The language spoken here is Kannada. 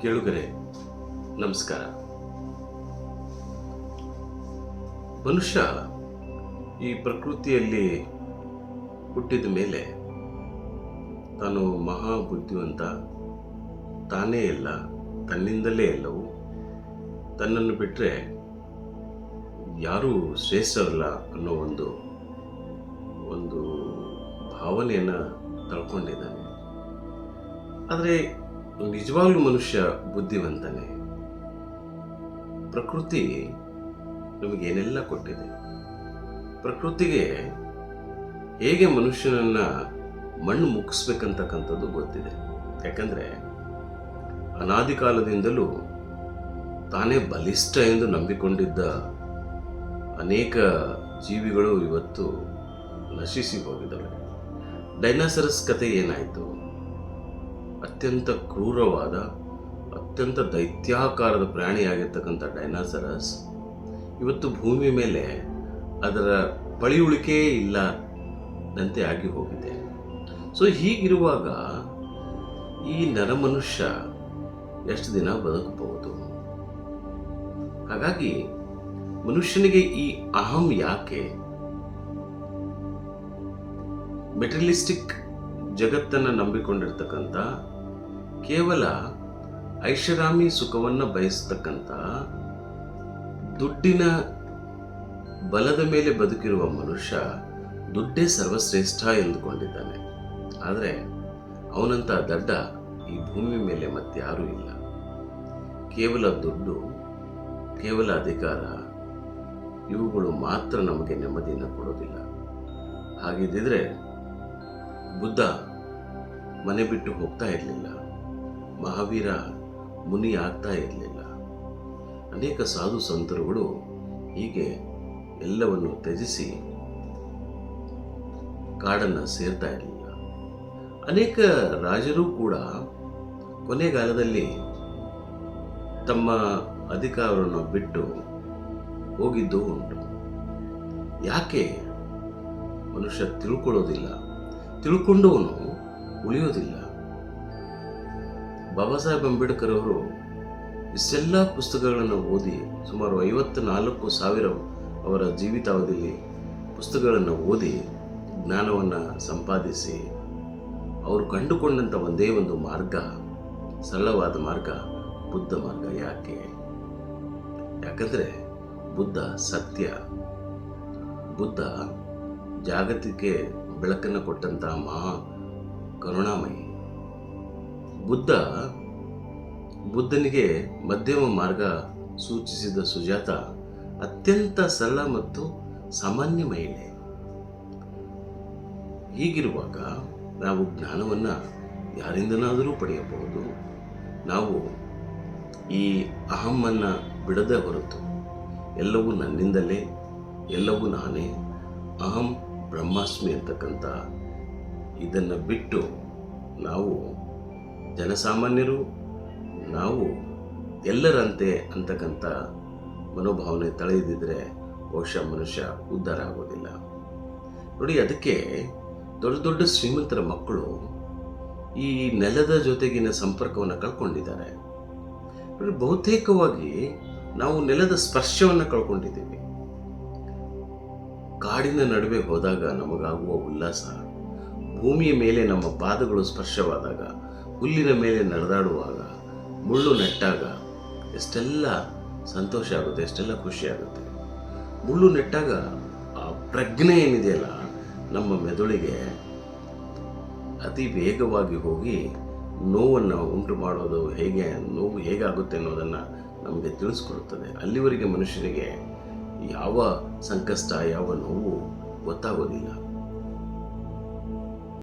ಕೇಳುಗರೆ ನಮಸ್ಕಾರ. ಮನುಷ್ಯ ಈ ಪ್ರಕೃತಿಯಲ್ಲಿ ಹುಟ್ಟಿದ ಮೇಲೆ ತಾನು ಮಹಾ ಬುದ್ಧಿವಂತ, ತಾನೇ ಎಲ್ಲ, ತನ್ನಿಂದಲೇ ಎಲ್ಲವೂ, ತನ್ನನ್ನು ಬಿಟ್ಟರೆ ಯಾರೂ ಶ್ರೇಷ್ಠರಲ್ಲ ಅನ್ನೋ ಒಂದು ಭಾವನೆಯನ್ನು ತಳ್ಕೊಂಡಿದ್ದಾನೆ. ಆದರೆ ನಿಜವಾಗ್ಲೂ ಮನುಷ್ಯ ಬುದ್ಧಿವಂತನೇ. ಪ್ರಕೃತಿ ನಮಗೇನೆಲ್ಲ ಕೊಟ್ಟಿದೆ. ಪ್ರಕೃತಿಗೆ ಹೇಗೆ ಮನುಷ್ಯನನ್ನ ಮಣ್ಣು ಮುಗಿಸ್ಬೇಕಂತಕ್ಕಂಥದ್ದು ಗೊತ್ತಿದೆ. ಯಾಕಂದರೆ ಅನಾದಿ ಕಾಲದಿಂದಲೂ ತಾನೇ ಬಲಿಷ್ಠ ಎಂದು ನಂಬಿಕೊಂಡಿದ್ದ ಅನೇಕ ಜೀವಿಗಳು ಇವತ್ತು ನಶಿಸಿ ಹೋಗಿದ್ದಾವೆ. ಡೈನಾಸರಸ್ ಕತೆ ಏನಾಯಿತು? ಅತ್ಯಂತ ಕ್ರೂರವಾದ, ಅತ್ಯಂತ ದೈತ್ಯಾಕಾರದ ಪ್ರಾಣಿಯಾಗಿರ್ತಕ್ಕಂಥ ಡೈನಾಸರಸ್ ಇವತ್ತು ಭೂಮಿ ಮೇಲೆ ಅದರ ಪಳಿಯುಳಿಕೆ ಇಲ್ಲದಂತೆ ಆಗಿ ಹೋಗಿದೆ. ಸೊ ಹೀಗಿರುವಾಗ ಈ ನರಮನುಷ್ಯ ಎಷ್ಟು ದಿನ ಬದುಕಬಹುದು? ಹಾಗಾಗಿ ಮನುಷ್ಯನಿಗೆ ಈ ಅಹಂ ಯಾಕೆ? ಮೆಟೀರಿಯಲಿಸ್ಟಿಕ್ ಜಗತ್ತನ್ನು ನಂಬಿಕೊಂಡಿರ್ತಕ್ಕಂಥ, ಕೇವಲ ಐಷಾರಾಮಿ ಸುಖವನ್ನು ಬಯಸ್ತಕ್ಕಂಥ, ದುಡ್ಡಿನ ಬಲದ ಮೇಲೆ ಬದುಕಿರುವ ಮನುಷ್ಯ ದುಡ್ಡೇ ಸರ್ವಶ್ರೇಷ್ಠ ಎಂದುಕೊಂಡಿದ್ದಾನೆ. ಆದರೆ ಅವನಂತ ದಡ್ಡ ಈ ಭೂಮಿ ಮೇಲೆ ಮತ್ತಾರೂ ಇಲ್ಲ. ಕೇವಲ ದುಡ್ಡು, ಕೇವಲ ಅಧಿಕಾರ, ಇವುಗಳು ಮಾತ್ರ ನಮಗೆ ನೆಮ್ಮದಿಯನ್ನು ಕೊಡೋದಿಲ್ಲ. ಹಾಗಿದ್ದಿದ್ರೆ ಬುದ್ಧ ಮನೆ ಬಿಟ್ಟು ಹೋಗ್ತಾ ಇರಲಿಲ್ಲ, ಮಹಾವೀರ ಮುನಿ ಆಗ್ತಾ ಇರಲಿಲ್ಲ, ಅನೇಕ ಸಾಧು ಸಂತರುಗಳು ಹೀಗೆ ಎಲ್ಲವನ್ನು ತ್ಯಜಿಸಿ ಕಾಡನ್ನು ಸೇರ್ತಾ ಇರಲಿಲ್ಲ. ಅನೇಕ ರಾಜರು ಕೂಡ ಕೊನೆಗಾಲದಲ್ಲಿ ತಮ್ಮ ಅಧಿಕಾರವನ್ನು ಬಿಟ್ಟು ಹೋಗಿದ್ದು ಉಂಟು. ಯಾಕೆ? ಮನುಷ್ಯ ತಿಳ್ಕೊಳ್ಳೋದಿಲ್ಲ, ತಿಳ್ಕೊಂಡವನು ಉಳಿಯೋದಿಲ್ಲ. ಬಾಬಾ ಸಾಹೇಬ್ ಅಂಬೇಡ್ಕರ್ ಅವರು ಇಷ್ಟೆಲ್ಲ ಪುಸ್ತಕಗಳನ್ನು ಓದಿ, ಸುಮಾರು 54,000 ಅವರ ಜೀವಿತಾವಧಿಯಲ್ಲಿ ಪುಸ್ತಕಗಳನ್ನು ಓದಿ ಜ್ಞಾನವನ್ನು ಸಂಪಾದಿಸಿ ಅವರು ಕಂಡುಕೊಂಡಂಥ ಒಂದೇ ಒಂದು ಮಾರ್ಗ, ಸರಳವಾದ ಮಾರ್ಗ, ಬುದ್ಧ ಮಾರ್ಗ. ಯಾಕೆ? ಯಾಕಂದರೆ ಬುದ್ಧ ಸತ್ಯ. ಬುದ್ಧ ಜಾಗತಿಗೆ ಬೆಳಕನ್ನು ಕೊಟ್ಟಂತಹ ಮಹಾ ಕರುಣಾಮಯಿ. ಬುದ್ಧನಿಗೆ ಮಧ್ಯಮ ಮಾರ್ಗ ಸೂಚಿಸಿದ ಸುಜಾತ ಅತ್ಯಂತ ಸರಳ ಮತ್ತು ಸಾಮಾನ್ಯ ಮಹಿಳೆ. ಹೀಗಿರುವಾಗ ನಾವು ಜ್ಞಾನವನ್ನು ಯಾರಿಂದನಾದರೂ ಪಡೆಯಬಹುದು. ನಾವು ಈ ಅಹಮ್ಮನ್ನು ಬಿಡದೆ ಹೊರತು, ಎಲ್ಲವೂ ನನ್ನಿಂದಲೇ, ಎಲ್ಲವೂ ನಾನೇ, ಅಹಂ ಬ್ರಹ್ಮಾಸ್ಮಿ ಅಂತಕ್ಕಂಥ ಇದನ್ನು ಬಿಟ್ಟು ನಾವು ಜನಸಾಮಾನ್ಯರು, ನಾವು ಎಲ್ಲರಂತೆ ಅಂತಕ್ಕಂಥ ಮನೋಭಾವನೆ ತಳೆದಿದ್ದರೆ ಬಹುಶಃ ಮನುಷ್ಯ ಉದ್ಧಾರ ಆಗೋದಿಲ್ಲ. ನೋಡಿ, ಅದಕ್ಕೆ ದೊಡ್ಡ ದೊಡ್ಡ ಶ್ರೀಮಂತರ ಮಕ್ಕಳು ಈ ನೆಲದ ಜೊತೆಗಿನ ಸಂಪರ್ಕವನ್ನು ಕಳ್ಕೊಂಡಿದ್ದಾರೆ. ನೋಡಿ, ಬಹುತೇಕವಾಗಿ ನಾವು ನೆಲದ ಸ್ಪರ್ಶವನ್ನು ಕಳ್ಕೊಂಡಿದ್ದೀವಿ. ಕಾಡಿನ ನಡುವೆ ಹೋದಾಗ ನಮಗಾಗುವ ಉಲ್ಲಾಸ, ಭೂಮಿಯ ಮೇಲೆ ನಮ್ಮ ಪಾದಗಳು ಸ್ಪರ್ಶವಾದಾಗ, ಹುಲ್ಲಿನ ಮೇಲೆ ನಡೆದಾಡುವಾಗ, ಮುಳ್ಳು ನೆಟ್ಟಾಗ ಎಷ್ಟೆಲ್ಲ ಸಂತೋಷ ಆಗುತ್ತೆ, ಎಷ್ಟೆಲ್ಲ ಖುಷಿ ಆಗುತ್ತೆ. ಮುಳ್ಳು ನೆಟ್ಟಾಗ ಆ ಪ್ರಜ್ಞೆ ಏನಿದೆಯಲ್ಲ ನಮ್ಮ ಮೆದುಳಿಗೆ ಅತಿ ವೇಗವಾಗಿ ಹೋಗಿ ನೋವನ್ನು ಉಂಟು ಮಾಡೋದು, ನೋವು ಹೇಗಾಗುತ್ತೆ ಅನ್ನೋದನ್ನು ನಮಗೆ ತಿಳಿಸ್ಕೊಡುತ್ತದೆ. ಅಲ್ಲಿವರೆಗೆ ಮನುಷ್ಯನಿಗೆ ಯಾವ ಸಂಕಷ್ಟ, ಯಾವ ನೋವು ಗೊತ್ತಾಗೋದಿಲ್ಲ.